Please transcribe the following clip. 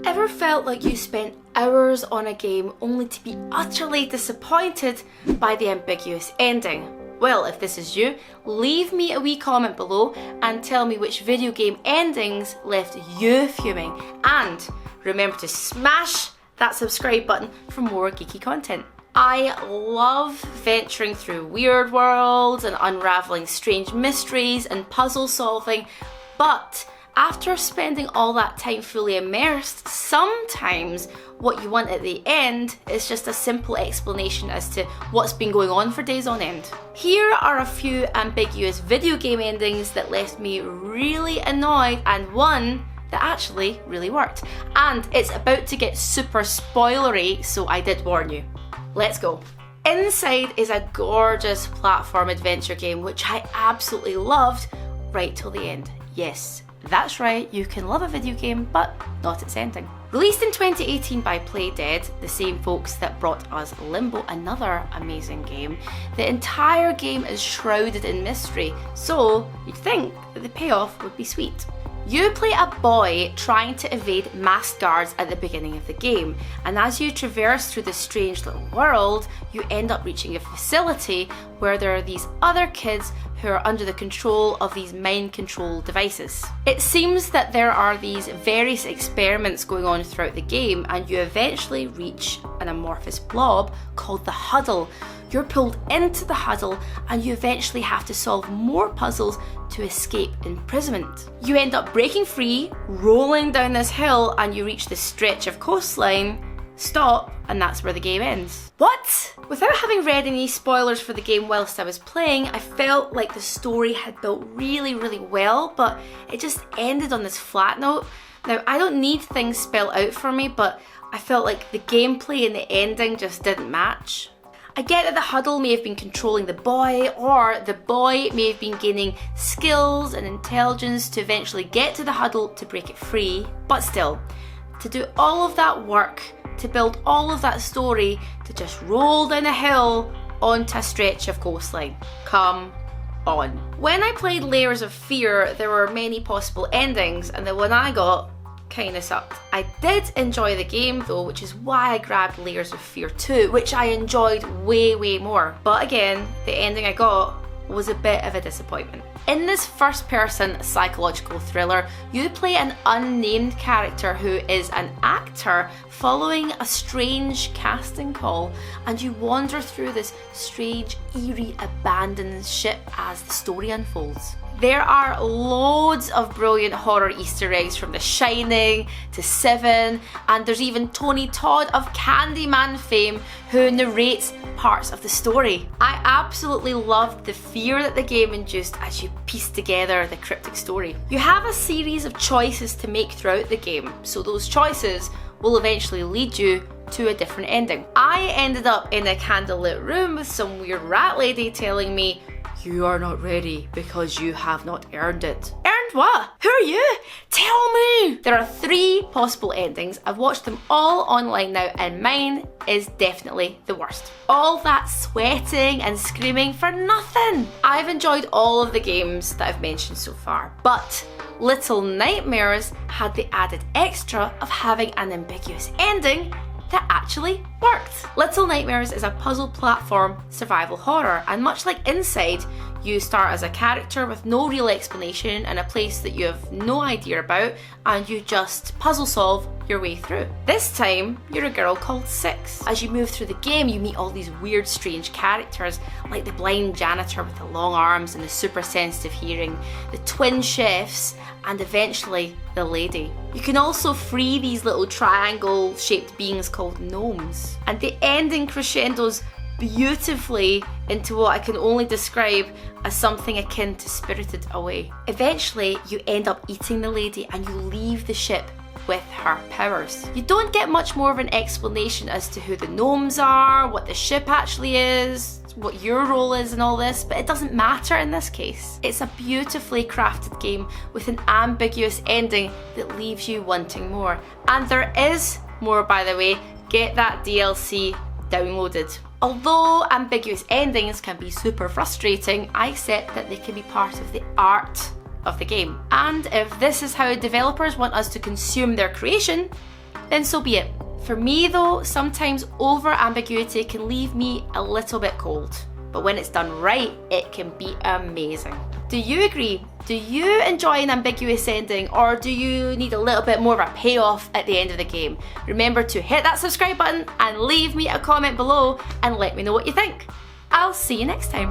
Ever felt like you spent hours on a game only to be utterly disappointed by the ambiguous ending? Well, if this is you, leave me a wee comment below and tell me which video game endings left you fuming. And remember to smash that subscribe button for more geeky content. I love venturing through weird worlds and unraveling strange mysteries and puzzle solving, but after spending all that time fully immersed, sometimes what you want at the end is just a simple explanation as to what's been going on for days on end. Here are a few ambiguous video game endings that left me really annoyed and one that actually really worked. And it's about to get super spoilery, so I did warn you. Let's go. Inside is a gorgeous platform adventure game which I absolutely loved right till the end. Yes, that's right, you can love a video game, but not its ending. Released in 2018 by Playdead, the same folks that brought us Limbo, another amazing game, the entire game is shrouded in mystery, so you'd think that the payoff would be sweet. You play a boy trying to evade masked guards at the beginning of the game, and as you traverse through this strange little world, you end up reaching a facility where there are these other kids who are under the control of these mind control devices. It seems that there are these various experiments going on throughout the game, and you eventually reach an amorphous blob called the Huddle. You're pulled into the Huddle and you eventually have to solve more puzzles to escape imprisonment. You end up breaking free, rolling down this hill, and you reach this stretch of coastline, stop, and that's where the game ends. What? Without having read any spoilers for the game whilst I was playing, I felt like the story had built really well, but it just ended on this flat note. Now, I don't need things spelled out for me, but I felt like the gameplay and the ending just didn't match. I get that the Huddle may have been controlling the boy, or the boy may have been gaining skills and intelligence to eventually get to the Huddle to break it free, but still, to do all of that work, to build all of that story, to just roll down a hill onto a stretch of coastline. Come on. When I played Layers of Fear, there were many possible endings, and the one I got kinda sucked. I did enjoy the game though, which is why I grabbed Layers of Fear 2, which I enjoyed way more. But again, the ending I got was a bit of a disappointment. In this first-person psychological thriller, you play an unnamed character who is an actor following a strange casting call, and you wander through this strange, eerie, abandoned ship as the story unfolds. There are loads of brilliant horror Easter eggs from The Shining to Seven, and there's even Tony Todd of Candyman fame who narrates parts of the story. I absolutely loved the fear that the game induced as you piece together the cryptic story. You have a series of choices to make throughout the game, so those choices will eventually lead you to a different ending. I ended up in a candlelit room with some weird rat lady telling me, "You are not ready because you have not earned it." Earned what? Who are you? Tell me! There are 3 possible endings. I've watched them all online now, and mine is definitely the worst. All that sweating and screaming for nothing. I've enjoyed all of the games that I've mentioned so far, but Little Nightmares had the added extra of having an ambiguous ending that actually worked. Little Nightmares is a puzzle platform survival horror, and much like Inside, you start as a character with no real explanation in a place that you have no idea about, and you just puzzle solve your way through. This time, you're a girl called Six. As you move through the game, you meet all these weird, strange characters, like the blind janitor with the long arms and the super sensitive hearing, the twin chefs, and eventually the lady. You can also free these little triangle-shaped beings called gnomes. And the ending crescendos beautifully into what I can only describe as something akin to Spirited Away. Eventually, you end up eating the lady and you leave the ship with her powers. You don't get much more of an explanation as to who the gnomes are, what the ship actually is, what your role is in all this, but it doesn't matter in this case. It's a beautifully crafted game with an ambiguous ending that leaves you wanting more. And there is more, by the way. Get that DLC downloaded. Although ambiguous endings can be super frustrating, I accept that they can be part of the art of the game. And if this is how developers want us to consume their creation, then so be it. For me though, sometimes over ambiguity can leave me a little bit cold. But when it's done right, it can be amazing. Do you agree? Do you enjoy an ambiguous ending, or do you need a little bit more of a payoff at the end of the game? Remember to hit that subscribe button and leave me a comment below and let me know what you think. I'll see you next time.